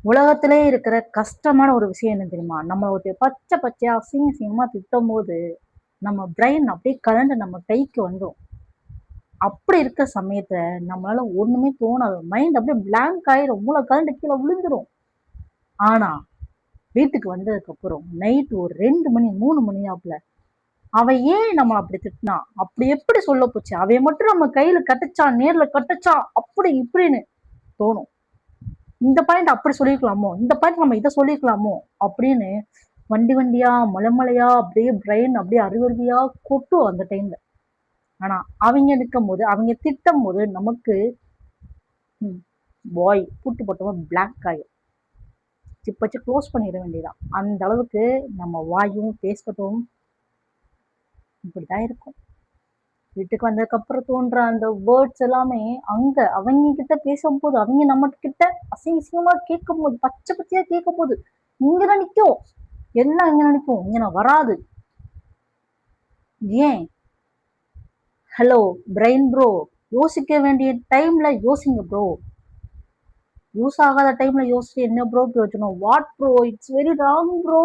உலகத்திலே இருக்கிற கஷ்டமான ஒரு விஷயம் என்ன தெரியுமா? நம்ம ஒரு பச்சை பச்சையா அசிங்கமா திட்டும்போது, நம்ம பிரெயின் அப்படியே கழண்டு நம்ம கைக்கு வந்துரும். அப்படி இருக்க சமயத்துல நம்மளால ஒண்ணுமே தோணாது. மைண்ட் அப்படியே பிளாங்க் ஆயிரும். மூளை கழண்டு கீழ விழுந்துரும். ஆனா, வீட்டுக்கு வந்ததுக்கப்புறம் நைட் ஒரு 2 மணி, 3 மணியாப்புல, அவ ஏன் நம்மள அப்படி திட்டினா? அப்படி எப்படி சொல்ல போச்சு? அவ மட்டும் நம்ம கையில கட்டுச்சா, நேர்ல கட்டுச்சா, அப்படி இப்படின்னு தோணும். இந்த பாயிண்ட் அப்படி சொல்லியிருக்கலாமோ? இந்த பாயிண்ட் நம்ம இத சொல்லியிருக்கலாமோ? அப்படின்னு வண்டி வண்டியா, மலை மலையா அப்படியே பிரெயின் அப்படியே அருவி அருவியா கொட்டும் அந்த டைம்ல. ஆனா, அவிங்க நிக்கும்போது, அவிங்க திட்டும்போது நமக்கு பாய் பூட்டு போட்டவன் பிளாங்க் ஆயிரும். சிப் வச்சு க்ளோஸ் பண்ணிட வேண்டியதுதான். அந்த அளவுக்கு நம்ம வாயும், பேசட்டும் இப்படிதான் இருக்கும். வீட்டுக்கு வந்ததுக்கப்புறம் தோன்ற அந்த வேர்ட்ஸ் எல்லாமே அங்க அவங்க கிட்ட பேசும்போது, அவங்க நம்ம கிட்ட அசிங்கமா கேட்கும்போது, பச்சை பச்சையா கேட்கும்போது, இங்கதான் நிக்கும். எல்லாம் இங்க நினைக்கும். இங்க நான் வராது. ஏன்? ஹலோ பிரெயின் ப்ரோ, யோசிக்க வேண்டிய டைம்ல யோசிங்க ப்ரோ. யூஸ் ஆகாத டைம்ல யோசிச்சு என்ன ப்ரோ பிரயோஜனம்? What bro? It's very wrong bro.